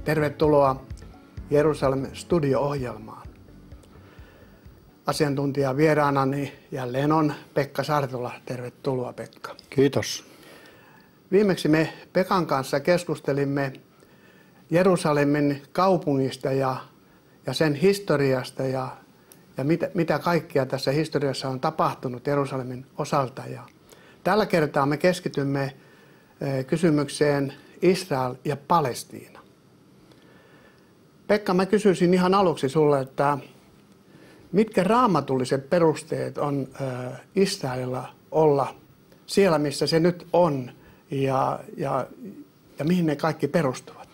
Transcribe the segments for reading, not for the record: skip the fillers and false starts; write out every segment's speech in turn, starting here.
Tervetuloa Jerusalem Studio-ohjelmaan. Asiantuntija vieraanani jälleen on Pekka Sartola. Tervetuloa, Pekka. Kiitos. Viimeksi me Pekan kanssa keskustelimme Jerusalemin kaupungista ja sen historiasta ja mitä kaikkea tässä historiassa on tapahtunut Jerusalemin osalta. Ja tällä kertaa me keskitymme kysymykseen Israel ja Palestiina. Pekka, mä kysyisin ihan aluksi sulle, että mitkä raamatulliset perusteet on Israelilla olla siellä, missä se nyt on ja mihin ne kaikki perustuvat?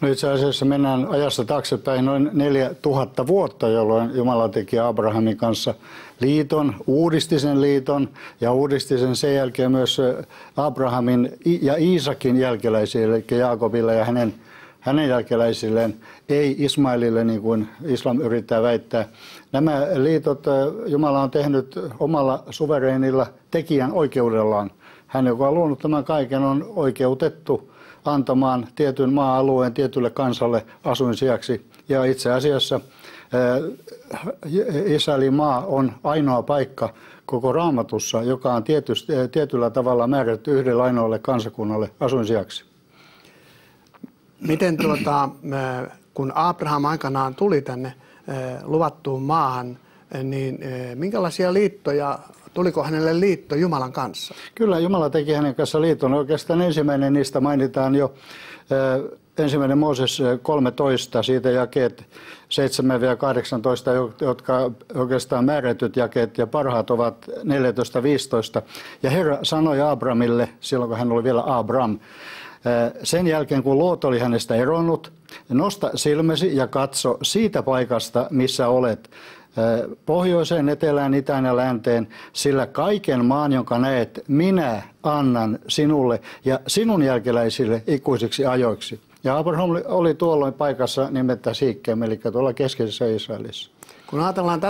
No itse asiassa mennään ajassa taaksepäin noin 4000 vuotta, jolloin Jumala teki Abrahamin kanssa liiton, uudisti sen liiton ja uudisti sen jälkeen myös Abrahamin ja Iisakin jälkeläisille, eli Jaakobille ja hänen jälkeläisilleen, ei Ismailille, niin kuin islam yrittää väittää. Nämä liitot Jumala on tehnyt omalla suvereenilla tekijän oikeudellaan. Hän, joka on luonut tämän kaiken, on oikeutettu antamaan tietyn maa-alueen tietylle kansalle asuinsijaksi. Ja itse asiassa Israelin maa on ainoa paikka koko Raamatussa, joka on tietyllä tavalla määrätty yhdelle ainoalle kansakunnalle asuinsijaksi. Miten kun Abraham aikanaan tuli tänne luvattuun maahan, niin minkälaisia liittoja, tuliko hänelle liitto Jumalan kanssa? Kyllä, Jumala teki hänen kanssa liiton. Oikeastaan ensimmäinen niistä mainitaan jo 1. Mooses 13, siitä jakeet 7-18, jotka oikeastaan määrätyt jakeet ja parhaat ovat 14-15. Ja Herra sanoi Abramille, silloin kun hän oli vielä Abram, sen jälkeen kun Loot oli hänestä eronnut, nosta silmäsi ja katso siitä paikasta, missä olet, pohjoiseen, etelään, itään ja länteen, sillä kaiken maan, jonka näet, minä annan sinulle ja sinun jälkeläisille ikuisiksi ajoiksi. Ja Abraham oli tuolloin paikassa nimeltä Siikkeem, eli tuolla keskeisessä Israelissa. Kun ajatellaan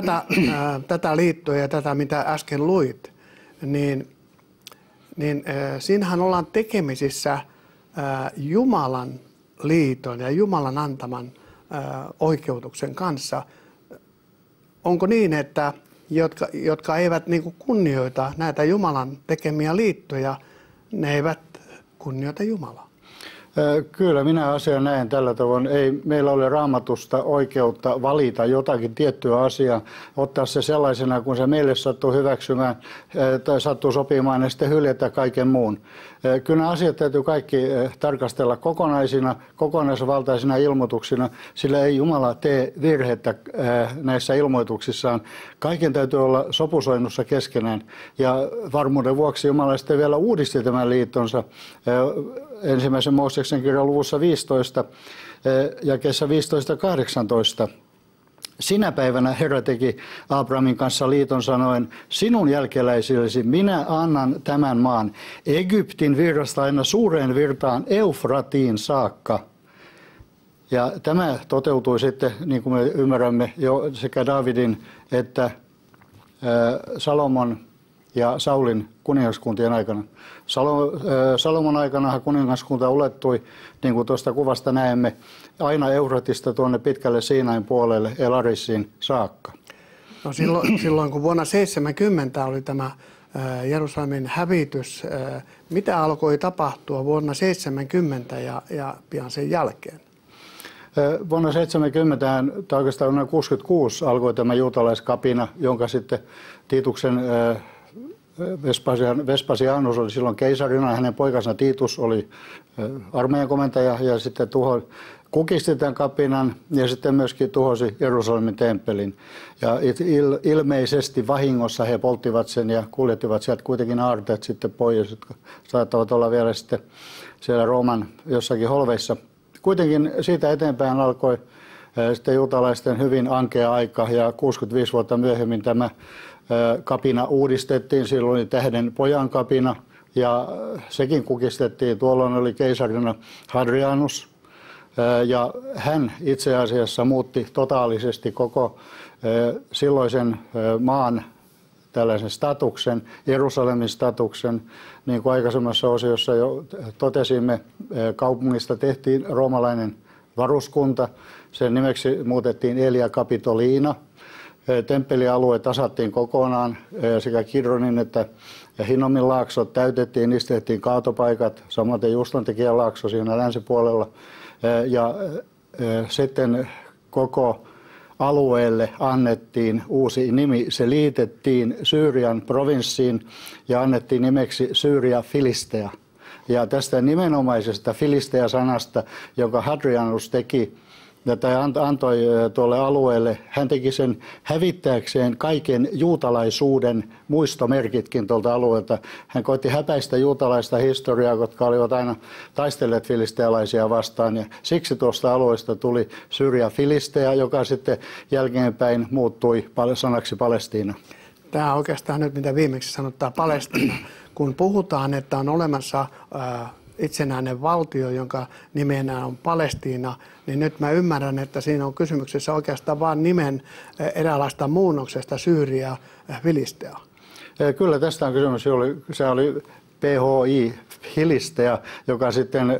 tätä liittoa ja tätä, mitä äsken luit, niin siinähän ollaan tekemisissä Jumalan liiton ja Jumalan antaman oikeutuksen kanssa. Onko niin, että jotka eivät niin kuin kunnioita näitä Jumalan tekemiä liittoja, ne eivät kunnioita Jumalaa? Kyllä, minä asian näen tällä tavoin. Ei meillä ole Raamatusta oikeutta valita jotakin tiettyä asiaa, ottaa se sellaisena, kun se meille sattuu hyväksymään tai sattuu sopimaan ja sitten hyljätä kaiken muun. Kyllä asiat täytyy kaikki tarkastella kokonaisina, kokonaisvaltaisina ilmoituksina, sillä ei Jumala tee virhettä näissä ilmoituksissaan. Kaiken täytyy olla sopusoinnussa keskenään ja varmuuden vuoksi Jumala sitten vielä uudisti tämän liittonsa. Ensimmäisen Mooseksen kirjan luvussa 15, jakeessa 15-18. Sinä päivänä Herra teki Abrahamin kanssa liiton sanoen, sinun jälkeläisillesi minä annan tämän maan Egyptin virrasta aina suureen virtaan Eufratiin saakka. Ja tämä toteutui sitten, niin kuin me ymmärrämme, jo sekä Davidin että Salomon ja Saulin kuningaskuntien aikana. Salomon aikana kuningaskunta ulettui, niin kuin tuosta kuvasta näemme, aina Eufratista tuonne pitkälle Siinain puolelle Elarissiin saakka. No silloin kun vuonna 70 oli tämä Jerusalemin hävitys, mitä alkoi tapahtua vuonna 70 ja pian sen jälkeen? Vuonna 70 tai oikeastaan vuonna 66 alkoi tämä juutalaiskapina, jonka sitten Tiituksen Vespasianus oli silloin keisarina, hänen poikansa Titus oli armeijan komentaja ja sitten kukisti tämän kapinan ja sitten myöskin tuhosi Jerusalemin temppelin. Ja ilmeisesti vahingossa he polttivat sen ja kuljettivat sieltä kuitenkin aarteet sitten pois, jotka saattavat olla vielä sitten siellä Rooman jossakin holveissa. Kuitenkin siitä eteenpäin alkoi sitten juutalaisten hyvin ankea aika ja 65 vuotta myöhemmin tämä kapina uudistettiin. Silloin oli tähden pojan kapina ja sekin kukistettiin. Tuolloin oli keisarina Hadrianus ja hän itse asiassa muutti totaalisesti koko silloisen maan tällaisen statuksen, Jerusalemin statuksen. Niin kuin aikaisemmassa osiossa jo totesimme, kaupungista tehtiin roomalainen varuskunta. Sen nimeksi muutettiin Aelia Capitolina. Temppelialue tasattiin kokonaan, sekä Kidronin että Hinnomin laaksot täytettiin, niistä tehtiin kaatopaikat, samaten Juslantekijän laakso siinä länsipuolella. Ja sitten koko alueelle annettiin uusi nimi. Se liitettiin Syyrian provinssiin ja annettiin nimeksi Syyria Filistea. Ja tästä nimenomaisesta Filistea-sanasta, jonka Hadrianus teki, tai antoi tuolle alueelle, hän teki sen hävittääkseen kaiken juutalaisuuden muistomerkitkin tuolta alueelta. Hän koitti häpäistä juutalaista historiaa, jotka olivat aina taistelleet filistealaisia vastaan. Ja siksi tuosta alueesta tuli Syyria Filistea, joka sitten jälkeenpäin muuttui sanaksi Palestiina. Tämä on oikeastaan nyt, mitä viimeksi sanottaa Palestiina. Kun puhutaan, että on olemassa itsenäinen valtio, jonka nimenä on Palestiina, niin nyt mä ymmärrän, että siinä on kysymyksessä oikeastaan vain nimen eräänlaista muunnoksesta Syyria Filistea. Kyllä tästä on kysymys. Se oli PHI, Filistea, joka sitten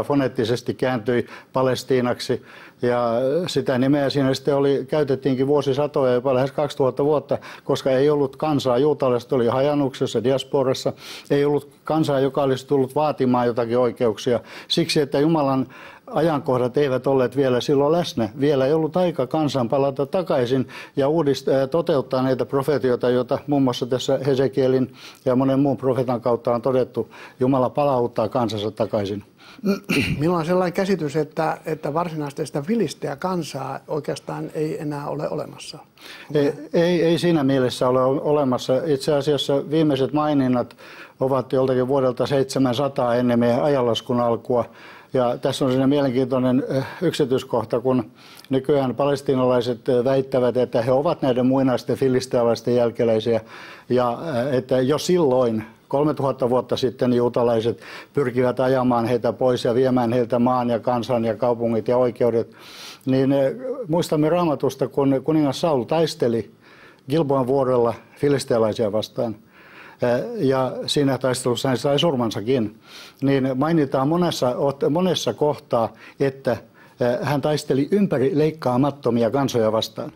foneettisesti kääntyi Palestiinaksi. Ja sitä nimeä siinä sitten käytettiinkin vuosisatoja, jopa lähes 2000 vuotta, koska ei ollut kansaa. Juutalaiset oli hajannuksessa, diasporassa. Ei ollut kansaa, joka olisi tullut vaatimaan jotakin oikeuksia. Siksi, että Jumalan ajankohdat eivät olleet vielä silloin läsnä. Vielä ei ollut aika kansan palata takaisin ja toteuttaa näitä profetioita, joita muun muassa tässä Hesekielin ja monen muun profeetan kautta on todettu. Jumala palauttaa kansansa takaisin. Minulla on sellainen käsitys, että varsinaisesti sitä Filistea-kansaa oikeastaan ei enää ole olemassa. Ei siinä mielessä ole olemassa. Itse asiassa viimeiset maininnat ovat joltakin vuodelta 700 ennen meidän ajanlaskun alkua. Ja tässä on siinä mielenkiintoinen yksityiskohta, kun nykyään palestiinalaiset väittävät, että he ovat näiden muinaisten filistealaisten jälkeläisiä ja että jo silloin 3000 vuotta sitten juutalaiset pyrkivät ajamaan heitä pois ja viemään heiltä maan ja kansan ja kaupungit ja oikeudet. Niin muistamme Raamatusta, kun kuningas Saul taisteli Gilboan vuorella filistealaisia vastaan. Ja siinä taistelussa hän sai surmansakin, niin mainitaan monessa kohtaa, että hän taisteli ympäri leikkaamattomia kansoja vastaan.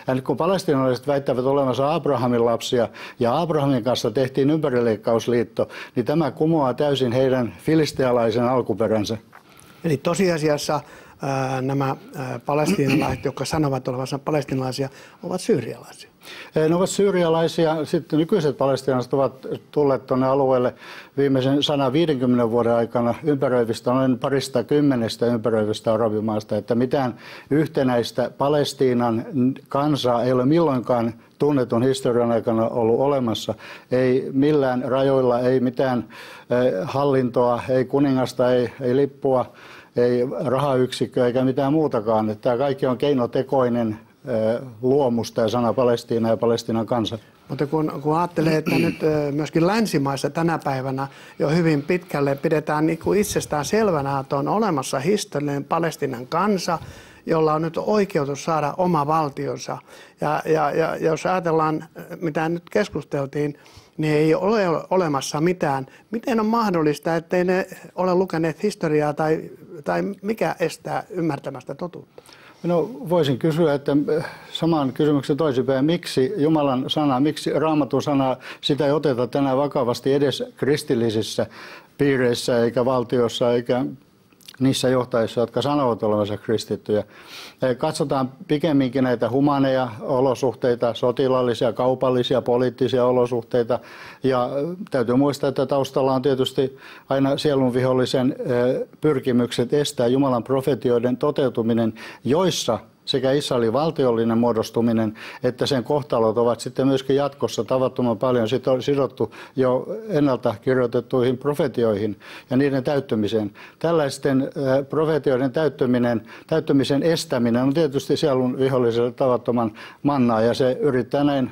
Ja nyt kun palestiinalaiset väittävät olevansa Abrahamin lapsia ja Abrahamin kanssa tehtiin ympärileikkausliitto, niin tämä kumoaa täysin heidän filistealaisen alkuperänsä. Eli tosiasiassa nämä palestiinalaiset, jotka sanovat olevansa palestiinalaisia, ovat syyrialaisia. Ne ovat syyrialaisia. Sitten nykyiset palestiinalaiset ovat tulleet tuonne alueelle viimeisen 150 vuoden aikana ympäröivistä, noin 210 ympäröivistä arabimaasta, että mitään yhtenäistä Palestiinan kansaa ei ole milloinkaan tunnetun historian aikana ollut olemassa. Ei millään rajoilla, ei mitään hallintoa, ei kuningasta, ei lippua, ei rahayksikköä eikä mitään muutakaan. Tämä kaikki on keinotekoinen luomusta ja sana Palestiina ja Palestiinan kansa. Mutta kun ajattelee, että nyt myöskin länsimaissa tänä päivänä jo hyvin pitkälle pidetään niin kuin itsestään selvänä, että on olemassa historiallinen Palestiinan kansa, jolla on nyt oikeutus saada oma valtionsa. Ja jos ajatellaan, mitä nyt keskusteltiin, niin ei ole olemassa mitään. Miten on mahdollista, ettei ne ole lukeneet historiaa tai mikä estää ymmärtämästä totuutta? No, voisin kysyä, että saman kysymyksen toisinpäin, miksi Jumalan sana, miksi Raamatun sana, sitä ei oteta tänään vakavasti edes kristillisissä piireissä eikä valtiossa eikä niissä johtajissa, jotka sanovat olevansa kristittyjä. Katsotaan pikemminkin näitä humaneja olosuhteita, sotilaallisia, kaupallisia, poliittisia olosuhteita. Ja täytyy muistaa, että taustalla on tietysti aina sielunvihollisen pyrkimykset estää Jumalan profetioiden toteutuminen, joissa sekä Israelin valtiollinen muodostuminen että sen kohtalot ovat sitten myöskin jatkossa tavattoman paljon sidottu jo ennalta kirjoitettuihin profetioihin ja niiden täyttymiseen. Tällaisten profetioiden täyttymisen estäminen on tietysti sielun viholliselle tavattoman mannaa ja se yrittää näin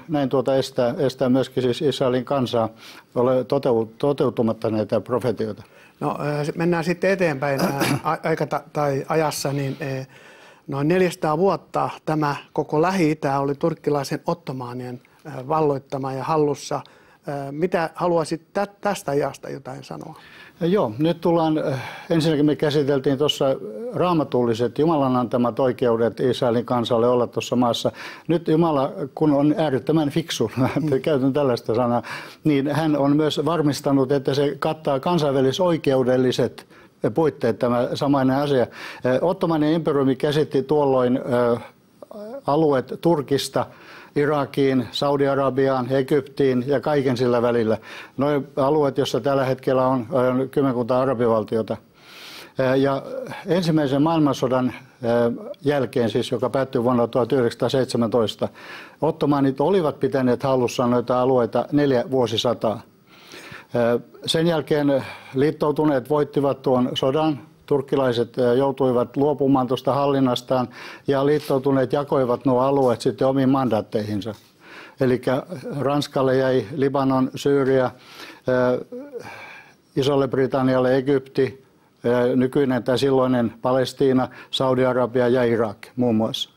estää myöskin siis Israelin kansaa toteutumatta näitä profetioita. No, mennään sitten eteenpäin ajassa, niin noin 400 vuotta tämä koko Lähi-Itä oli turkkilaisen ottomaanien valloittama ja hallussa. Mitä haluaisit tästä ajasta jotain sanoa? Joo, nyt tullaan, ensinnäkin me käsiteltiin tuossa raamatulliset Jumalan antamat oikeudet Israelin kansalle olla tuossa maassa. Nyt Jumala, kun on äärettömän fiksu, käytän tällaista sanaa, niin hän on myös varmistanut, että se kattaa kansainvälisoikeudelliset puitteet, tämä samainen asia. Ottomanin imperiumi käsitti tuolloin alueet Turkista Irakiin, Saudi-Arabiaan, Egyptiin ja kaiken sillä välillä. Nuo alueet, joissa tällä hetkellä on kymmenkunta arabivaltiota. Ja ensimmäisen maailmansodan jälkeen, siis joka päättyi vuonna 1917, ottomanit olivat pitäneet hallussaan noita alueita 4 vuosisataa. Sen jälkeen liittoutuneet voittivat tuon sodan. Turkkilaiset joutuivat luopumaan tuosta hallinnastaan ja liittoutuneet jakoivat nuo alueet sitten omiin mandaatteihinsa. Eli Ranskalle jäi Libanon, Syyria, Isolle Britannialle Egypti, nykyinen tai silloinen Palestiina, Saudi-Arabia ja Irak muun muassa.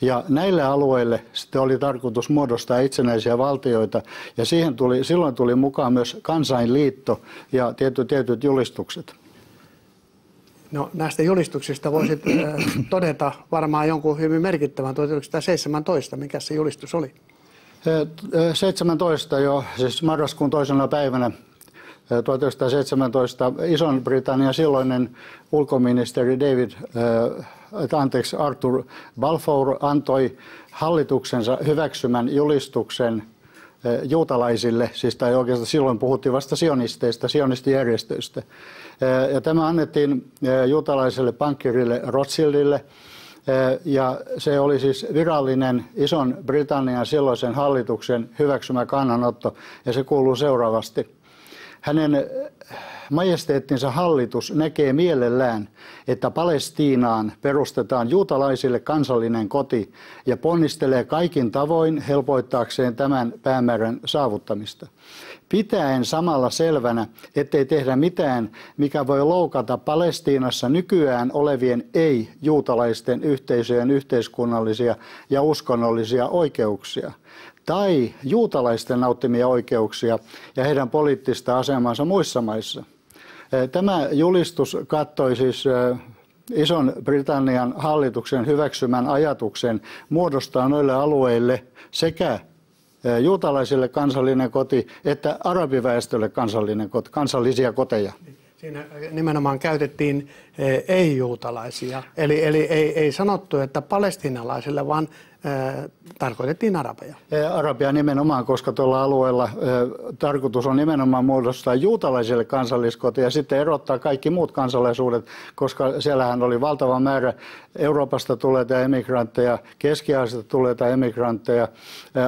Ja näille alueille sitten oli tarkoitus muodostaa itsenäisiä valtioita ja silloin tuli mukaan myös kansainliitto ja tietyt julistukset. No, näistä julistuksista voisit todeta varmaan jonkun hyvin merkittävän 1917. Mikä se julistus oli? 17 jo, siis marraskuun 2. päivänä 1917 Ison-Britannian silloinen ulkoministeri Arthur Balfour antoi hallituksensa hyväksymän julistuksen juutalaisille, siis tai oikeastaan silloin puhuttiin vasta sionisteista, sionistijärjestöistä. Ja tämä annettiin juutalaiselle pankkirille Rothschildille, ja se oli siis virallinen Ison-Britannian silloisen hallituksen hyväksymä kannanotto, ja se kuuluu seuraavasti. Hänen majesteettinsa hallitus näkee mielellään, että Palestiinaan perustetaan juutalaisille kansallinen koti ja ponnistelee kaikin tavoin helpoittaakseen tämän päämäärän saavuttamista. Pitäen samalla selvänä, ettei tehdä mitään, mikä voi loukata Palestiinassa nykyään olevien ei-juutalaisten yhteisöjen yhteiskunnallisia ja uskonnollisia oikeuksia tai juutalaisten nauttimia oikeuksia ja heidän poliittista asemansa muissa maissa. Tämä julistus kattoi siis Ison-Britannian hallituksen hyväksymän ajatuksen muodostaa noille alueille sekä juutalaisille kansallinen koti että arabiväestölle kansallisia koteja. Siinä nimenomaan käytettiin ei-juutalaisia, eli ei sanottu, että palestiinalaisille, vaan tarkoitettiin arabeja. Arabia nimenomaan, koska tuolla alueella tarkoitus on nimenomaan muodostaa juutalaisille kansalliskoti ja sitten erottaa kaikki muut kansalaisuudet, koska siellähän oli valtava määrä Euroopasta tulleita emigrantteja, Keski-Aasiasta tulleita emigrantteja,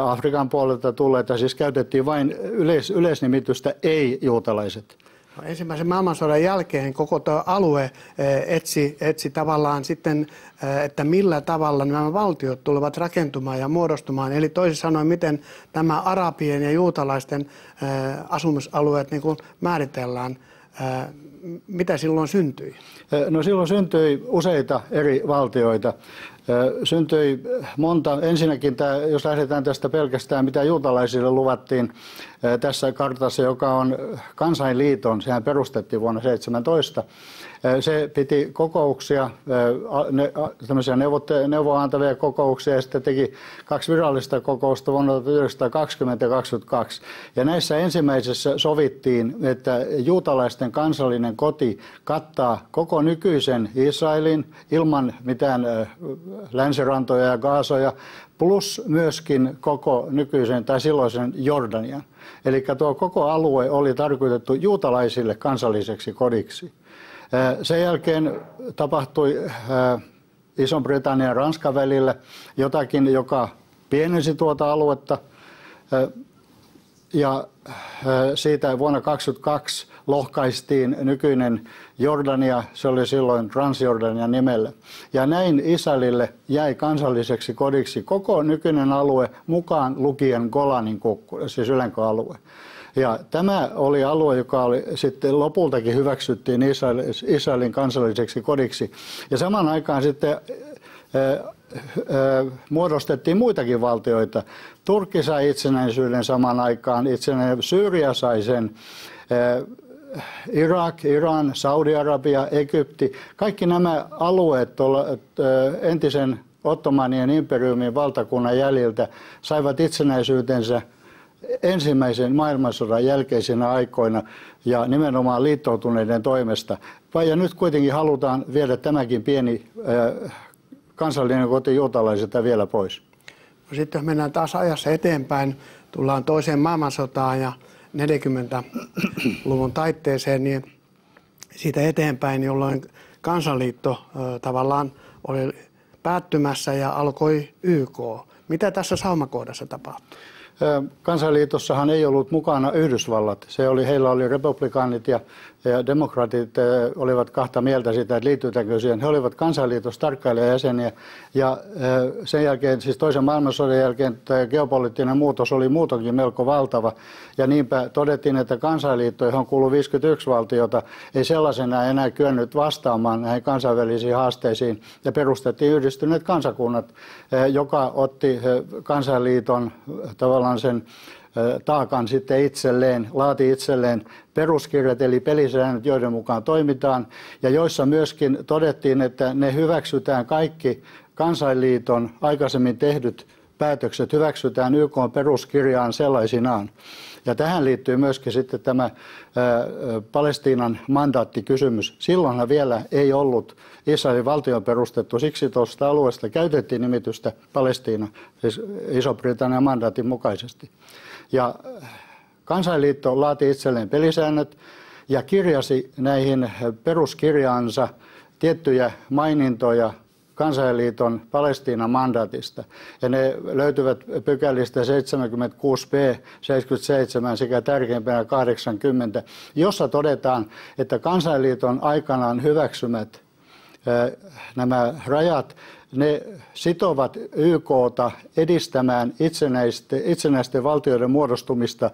Afrikan puolelta tulleita, siis käytettiin vain yleisnimitystä ei-juutalaiset. Ensimmäisen maailmansodan jälkeen koko tuo alue etsi tavallaan sitten, että millä tavalla nämä valtiot tulevat rakentumaan ja muodostumaan. Eli toisin sanoen, miten nämä arabien ja juutalaisten asumisalueet niin kuin määritellään. Mitä silloin syntyi? No silloin syntyi useita eri valtioita. Syntyi monta. Ensinnäkin, jos lähdetään tästä pelkästään, mitä juutalaisille luvattiin tässä kartassa, joka on Kansainliiton, sehän perustettiin vuonna 1917. Se piti kokouksia, tämmöisiä neuvoa antavia kokouksia ja sitten teki 2 virallista kokousta vuonna 1920 ja 1922. Ja näissä ensimmäisessä sovittiin, että juutalaisten kansallinen koti kattaa koko nykyisen Israelin ilman mitään länsirantoja ja Gaasoja, plus myöskin koko nykyisen tai silloisen Jordanian. Eli tuo koko alue oli tarkoitettu juutalaisille kansalliseksi kodiksi. Sen jälkeen tapahtui Ison-Britannian ja Ranskan välillä jotakin, joka pienensi tuota aluetta. Ja siitä vuonna 1922 lohkaistiin nykyinen Jordania, se oli silloin Transjordanian nimellä. Ja näin Israelille jäi kansalliseksi kodiksi koko nykyinen alue mukaan lukien Golanin kukku, siis Ylenko-alue. Ja tämä oli alue, joka oli sitten lopultakin hyväksyttiin Israelin kansalliseksi kodiksi. Ja samaan aikaan sitten muodostettiin muitakin valtioita. Turkki sai itsenäisyyden samaan aikaan, Syyria sai sen, Irak, Iran, Saudi-Arabia, Egypti, kaikki nämä alueet entisen Ottomanien imperiumin valtakunnan jäljiltä saivat itsenäisyytensä ensimmäisen maailmansodan jälkeisinä aikoina ja nimenomaan liittoutuneiden toimesta. Ja nyt kuitenkin halutaan viedä tämäkin pieni kansallinen koti juutalaisilta vielä pois. No sitten jos mennään taas ajassa eteenpäin, tullaan toiseen maailmansotaan ja 40-luvun taitteeseen, niin siitä eteenpäin, jolloin kansanliitto tavallaan oli päättymässä ja alkoi YK. Mitä tässä saumakohdassa tapahtui? Kansanliitossahan ei ollut mukana Yhdysvallat. Heillä oli republikaanit ja demokraatit olivat kahta mieltä siitä, että liittytäänkö siihen. He olivat kansanliitossa tarkkailijajäseniä ja sen jälkeen, siis toisen maailmansodan jälkeen, tämä geopoliittinen muutos oli muutoinkin melko valtava. Ja niinpä todettiin, että kansanliitto, johon kuului 51 valtiota, ei sellaisena enää kyennyt vastaamaan näihin kansainvälisiin haasteisiin ja perustettiin Yhdistyneet kansakunnat, joka otti kansanliiton tavallaan sen taakan sitten itselleen, laati itselleen peruskirjat eli pelisäännöt, joiden mukaan toimitaan ja joissa myöskin todettiin, että ne hyväksytään kaikki kansainliiton aikaisemmin tehdyt päätökset hyväksytään YK:n peruskirjaan sellaisinaan. Ja tähän liittyy myöskin sitten tämä Palestiinan mandaattikysymys. Silloinhan vielä ei ollut Israelin valtion perustettu, siksi tuosta alueesta käytettiin nimitystä Palestiina, siis Iso-Britannian mandaatin mukaisesti. Ja kansainliitto laati itselleen pelisäännöt ja kirjasi näihin peruskirjaansa tiettyjä mainintoja kansainliiton Palestiinan mandaatista. Ja ne löytyvät pykälistä 76b, 77 sekä tärkeimpänä 80, jossa todetaan, että kansainliiton aikanaan hyväksymät nämä rajat, ne sitovat YK:ta edistämään itsenäisten valtioiden muodostumista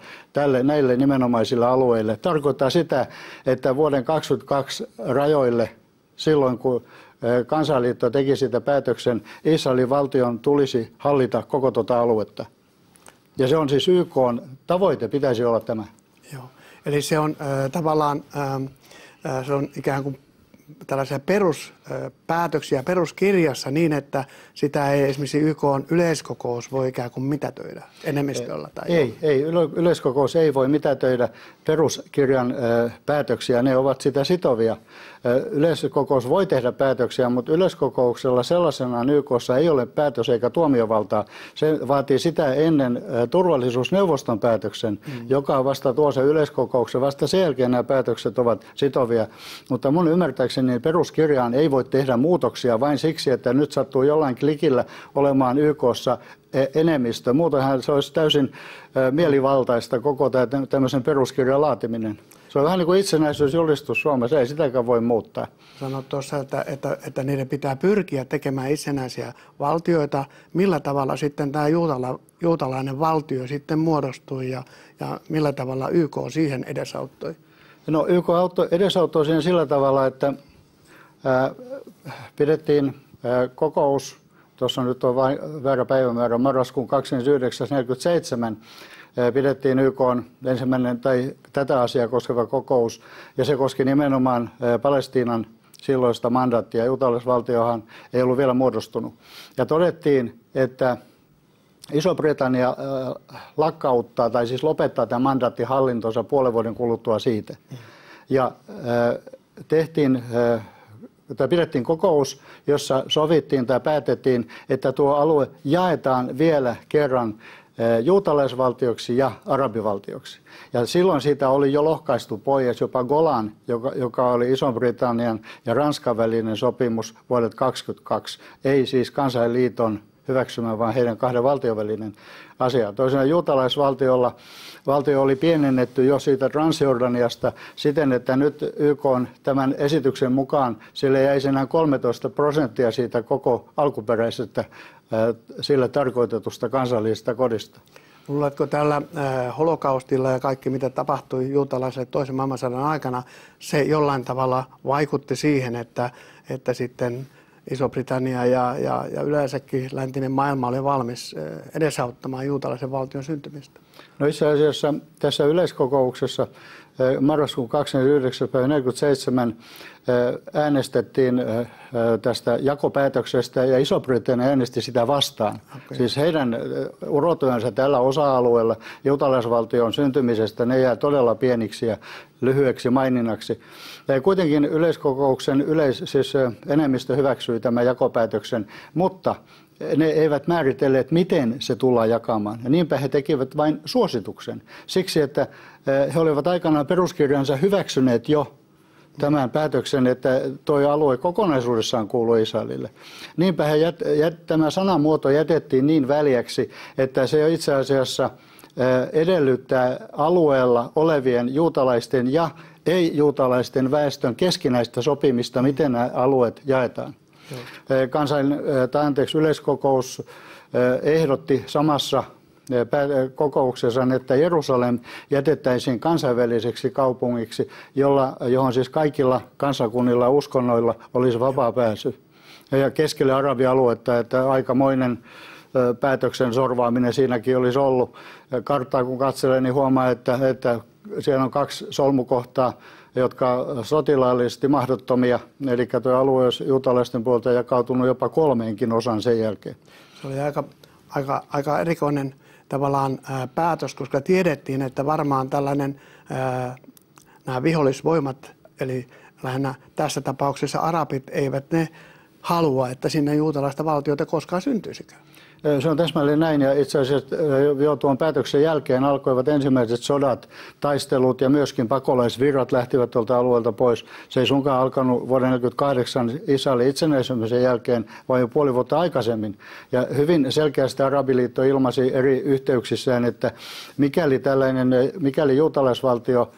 näille nimenomaisille alueille. Tarkoittaa sitä, että vuoden 2022 rajoille, silloin kun kansainliitto teki sitä päätöksen, Israelin valtion tulisi hallita koko tuota aluetta. Ja se on siis YK:n tavoite, pitäisi olla tämä. Joo. Eli se on tavallaan se on ikään kuin tällaisia peruspäätöksiä peruskirjassa niin, että sitä ei esimerkiksi YK:n yleiskokous voi ikään kuin mitätöidä enemmistöllä. Tai ei, yleiskokous ei voi mitätöidä peruskirjan päätöksiä, ne ovat sitä sitovia. Yleiskokous voi tehdä päätöksiä, mutta yleiskokouksella sellaisenaan YK:ssa ei ole päätös eikä tuomiovaltaa. Se vaatii sitä ennen turvallisuusneuvoston päätöksen, joka vasta tuo se yleiskokouksen. Vasta sen jälkeen nämä päätökset ovat sitovia, mutta mun ymmärtääkseni peruskirjaan ei voi tehdä muutoksia vain siksi, että nyt sattuu jollain klikillä olemaan YK:ssa enemmistö. Muutenhan se olisi täysin mielivaltaista koko tämmöisen peruskirjan laatiminen. Se on vähän niin kuin itsenäisyysjulistus Suomessa, ei sitäkään voi muuttaa. Sanoit tuossa, että niiden pitää pyrkiä tekemään itsenäisiä valtioita. Millä tavalla sitten tämä juutalainen valtio sitten muodostui ja millä tavalla YK siihen edesauttoi? No YK edesauttoi siihen sillä tavalla, että pidettiin kokous, tuossa nyt on vain väärä päivämäärä, marraskuun 29.47, pidettiin YK:n ensimmäinen tai tätä asiaa koskeva kokous, ja se koski nimenomaan Palestiinan silloista mandaattia. Juutalaisvaltiohan ei ollut vielä muodostunut. Ja todettiin, että Iso-Britannia lakkauttaa tai siis lopettaa tämän mandaattihallintonsa puolen vuoden kuluttua siitä. Ja pidettiin kokous, jossa sovittiin tai päätettiin, että tuo alue jaetaan vielä kerran juutalaisvaltioksi ja arabivaltioksi. Ja silloin siitä oli jo lohkaistu pois jopa Golan, joka oli Ison-Britannian ja Ranskan välinen sopimus vuodelta 1922. Ei siis kansainliiton hyväksymään, vaan heidän kahden valtion välinen asia. Toisena valtio oli pienennetty jo siitä Transjordaniasta siten, että nyt YK:n tämän esityksen mukaan sille jäisi enää 13% siitä koko alkuperäisestä sille tarkoitetusta kansallisesta kodista. Luuletko tällä holokaustilla ja kaikki mitä tapahtui juutalaisille toisen maailmansodan aikana, se jollain tavalla vaikutti siihen, että sitten Iso-Britannia ja yleensäkin läntinen maailma oli valmis edesauttamaan juutalaisen valtion syntymistä? No itse asiassa tässä yleiskokouksessa marraskuun 29.47 äänestettiin tästä jakopäätöksestä ja Iso-Britannia äänesti sitä vastaan. Okay. Siis heidän urotujansa tällä osa-alueella juutalaisvaltion syntymisestä ne jää todella pieniksi ja lyhyeksi maininnaksi. Ja kuitenkin yleiskokouksen siis enemmistö hyväksyi tämän jakopäätöksen, mutta ne eivät määritelleet, miten se tullaan jakamaan. Ja niinpä he tekivät vain suosituksen. Siksi, että he olivat aikanaan peruskirjansa hyväksyneet jo tämän päätöksen, että tuo alue kokonaisuudessaan kuuluu Israelille. Niinpä tämä sanamuoto jätettiin niin väljäksi, että se itse asiassa edellyttää alueella olevien juutalaisten ja ei-juutalaisten väestön keskinäistä sopimista, miten nämä alueet jaetaan. Yleiskokous ehdotti samassa kokouksessa, että Jerusalem jätettäisiin kansainväliseksi kaupungiksi, johon siis kaikilla kansakunnilla uskonnoilla olisi vapaa pääsy. Ja keskelle arabialuetta, että aikamoinen päätöksen sorvaaminen siinäkin olisi ollut. Karttaa kun katselee, niin huomaa, että siellä on 2 solmukohtaa, jotka sotilaallisesti mahdottomia, eli tuo alue olisi juutalaisten puolelta jakautunut jopa 3 osan sen jälkeen. Se oli aika erikoinen tavallaan päätös, koska tiedettiin, että varmaan tällainen nämä vihollisvoimat, eli lähinnä tässä tapauksessa arabit, eivät ne halua, että sinne juutalaista valtiota koskaan syntyisikään. Se on täsmälleen näin, ja itse asiassa jo tuon päätöksen jälkeen alkoivat ensimmäiset sodat, taistelut ja myöskin pakolaisvirrat lähtivät tuolta alueelta pois. Se ei suinkaan alkanut vuoden 1948 Israelin itsenäisyyden jälkeen, vaan jo puoli vuotta aikaisemmin. Ja hyvin selkeästi Arabiliitto ilmaisi eri yhteyksissään, että mikäli juutalaisvaltio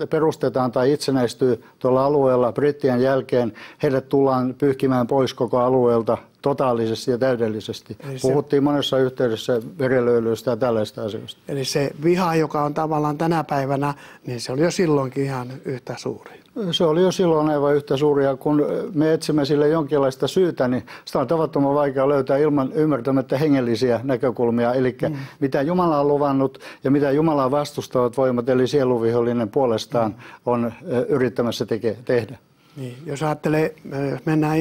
perustetaan tai itsenäistyy tuolla alueella brittien jälkeen, heidät tullaan pyyhkimään pois koko alueelta totaalisesti ja täydellisesti. Puhuttiin monessa yhteydessä verenlöylyistä ja tällaista asioista. Eli se viha, joka on tavallaan tänä päivänä, niin se oli jo silloinkin ihan yhtä suuri. Se oli jo silloin aivan yhtä suuri, ja kun me etsimme sille jonkinlaista syytä, niin sitä on tavattoman vaikea löytää ilman ymmärtämättä hengellisiä näkökulmia. Eli mitä Jumala on luvannut ja mitä Jumalaa vastustavat voimat, eli sieluvihollinen puolestaan on yrittämässä tehdä. Niin, jos ajattelee, jos mennään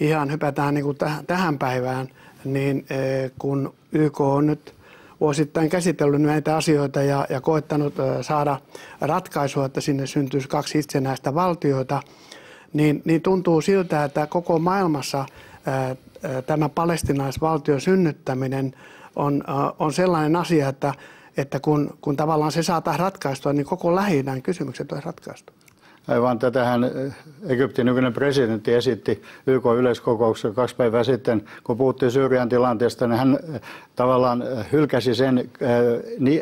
ihan hypätään niin kuin tähän päivään, niin kun YK on nyt vuosittain käsitellyt näitä asioita ja koettanut saada ratkaisua, että sinne syntyisi 2 itsenäistä valtiota, niin tuntuu siltä, että koko maailmassa tämä palestiinalaisvaltion synnyttäminen on sellainen asia, että kun tavallaan se saataisiin ratkaistua, niin koko Lähi-idän kysymykset olisi ratkaistu. Aivan tätähän Egyptin nykyinen presidentti esitti YK-yleiskokouksessa 2 päivää sitten, kun puhuttiin Syyrian tilanteesta, niin hän tavallaan hylkäsi sen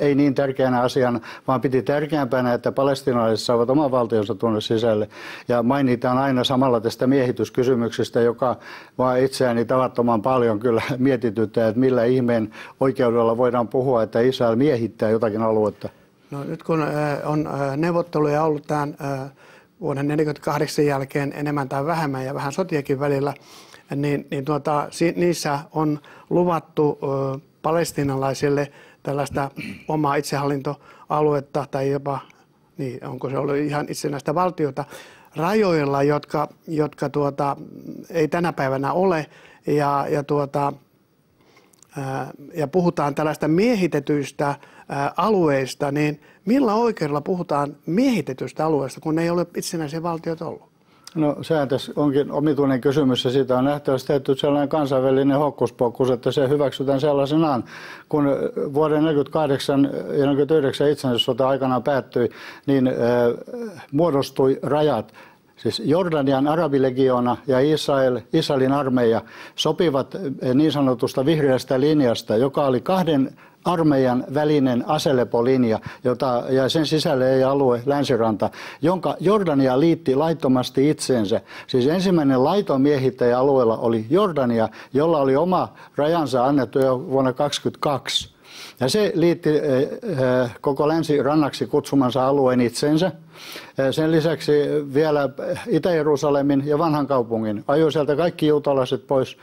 ei niin tärkeänä asiana, vaan piti tärkeämpänä, että palestiinalaiset saavat oman valtionsa tuonne sisälle. Ja mainitaan aina samalla tästä miehityskysymyksestä, joka vaan itseäni tavattoman paljon kyllä mietityttää, että millä ihmeen oikeudella voidaan puhua, että Israel miehittää jotakin aluetta. No, nyt kun on neuvotteluja ollut tämän vuoden 1948 jälkeen enemmän tai vähemmän ja vähän sotiakin välillä, niin niissä on luvattu palestiinalaisille tällaista omaa itsehallintoaluetta tai jopa, niin onko se ollut ihan itsenäistä valtiota, rajoilla, jotka ei tänä päivänä ole ja puhutaan tällaista miehitetyistä alueista, niin millä oikeudella puhutaan miehitetystä alueesta, kun ei ole itsenäisiä valtioita ollut? No sehän tässä onkin omituinen kysymys, ja siitä on nähtävästi tehty sellainen kansainvälinen hokkuspokkus, että se hyväksytään sellaisenaan. Kun vuoden 1948 ja 1949 itsenäisyyssota aikanaan päättyi, niin muodostui rajat. Siis Jordanian arabilegioona ja Israelin armeija sopivat niin sanotusta vihreästä linjasta, joka oli 2 armeijan välinen aselepolinja, ja sen sisälle ei alue länsiranta, jonka Jordania liitti laittomasti itseensä. Siis ensimmäinen laiton miehittäjä alueella oli Jordania, jolla oli oma rajansa annettu jo vuonna 1922. Ja se liitti koko länsirannaksi kutsumansa alueen itsensä. Sen lisäksi vielä Itä-Jerusalemin ja vanhan kaupungin. Ajoi sieltä kaikki juutalaiset pois,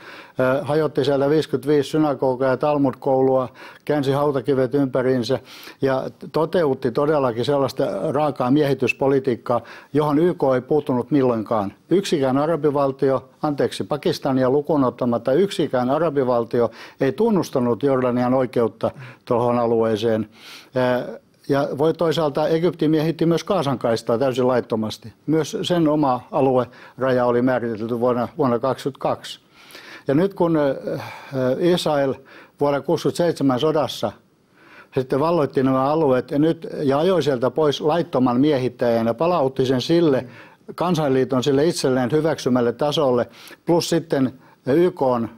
hajotti sieltä 55 synagogaa ja Talmud-koulua, käänsi hautakivet ympäriinsä ja toteutti todellakin sellaista raakaa miehityspolitiikkaa, johon YK ei puuttunut milloinkaan. Yksikään arabivaltio, Pakistania lukuun ottamatta, yksikään arabivaltio ei tunnustanut Jordanian oikeutta tuohon alueeseen. Ja toisaalta Egypti miehitti myös Gazan kaistaa täysin laittomasti. Myös sen oma alueraja oli määritelty vuonna 1922. Ja nyt kun Israel vuonna 1967 sodassa sitten valloitti nämä alueet ja ajoi sieltä pois laittoman miehittäjän ja palautti sen sille Kansainliiton sille itselleen hyväksymälle tasolle, plus sitten YK:n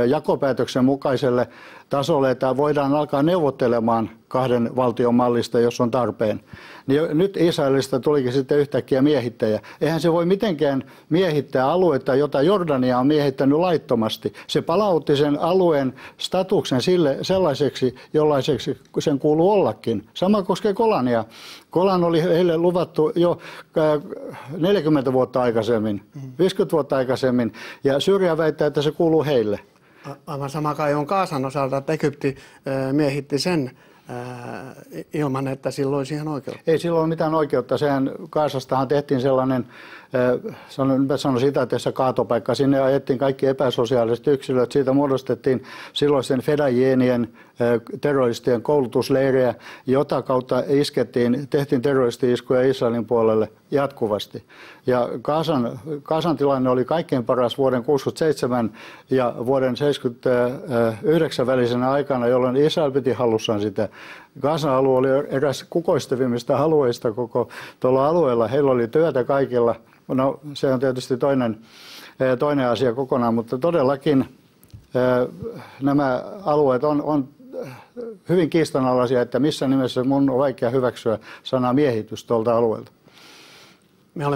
jakopäätöksen mukaiselle tasolle, että voidaan alkaa neuvottelemaan kahden valtion mallista, jos on tarpeen. Niin nyt Israelista tulikin sitten yhtäkkiä miehittäjä. Eihän se voi mitenkään miehittää aluetta, jota Jordania on miehittänyt laittomasti. Se palautti sen alueen statuksen sille sellaiseksi, jollaiseksi sen kuuluu ollakin. Sama koskee Golania. Golan oli heille luvattu jo 40 vuotta aikaisemmin, 50 vuotta aikaisemmin, ja Syyria väittää, että se kuuluu heille. Aivan sama kai on Gazan osalta, että Egypti miehitti sen ilman, että sillä olisi ihan oikeutta. Ei sillä ole mitään oikeutta. Sehän Gazastahan tehtiin sellainen, sanon sitä, että se kaatopaikka. Sinne ajettiin kaikki epäsosiaaliset yksilöt. Siitä muodostettiin silloisen Fedajienien terroristien koulutusleirejä, jota kautta tehtiin terroristi-iskuja Israelin puolelle jatkuvasti. Ja Gazan tilanne oli kaikkein paras vuoden 1967 ja vuoden 1979 välisenä aikana, jolloin Israel piti hallussaan sitä. Gazan alue oli eräs kukoistavimmista alueista koko tuolla alueella. Heillä oli työtä kaikilla. No, se on tietysti toinen asia kokonaan, mutta todellakin nämä alueet on hyvin kiistanalaisia, että missä nimessä mun on vaikea hyväksyä sanaa miehitys tuolta alueelta. Me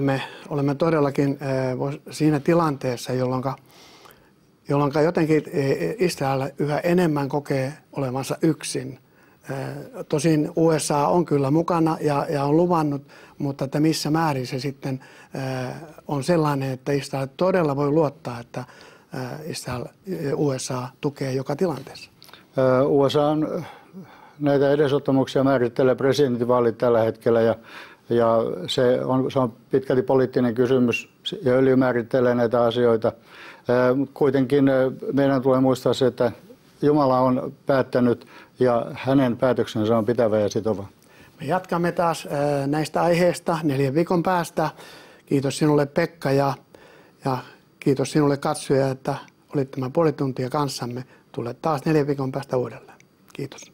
olemme todellakin siinä tilanteessa, jolloin jotenkin Israel yhä enemmän kokee olevansa yksin. Tosin USA on kyllä mukana ja on luvannut, mutta että missä määrin se sitten on sellainen, että Israel todella voi luottaa, että USA tukee joka tilanteessa. USA on näitä edesottamuksia määrittelee presidentinvaalit tällä hetkellä ja se on pitkälti poliittinen kysymys ja öljy määrittelee näitä asioita. Kuitenkin meidän tulee muistaa se, että Jumala on päättänyt ja hänen päätöksensä on pitävä ja sitova. Me jatkamme taas näistä aiheista 4 viikon päästä. Kiitos sinulle Pekka ja kiitos sinulle katsoja, että olit tämän puoli tuntia kanssamme. Tule taas 4 viikon päästä uudelleen. Kiitos.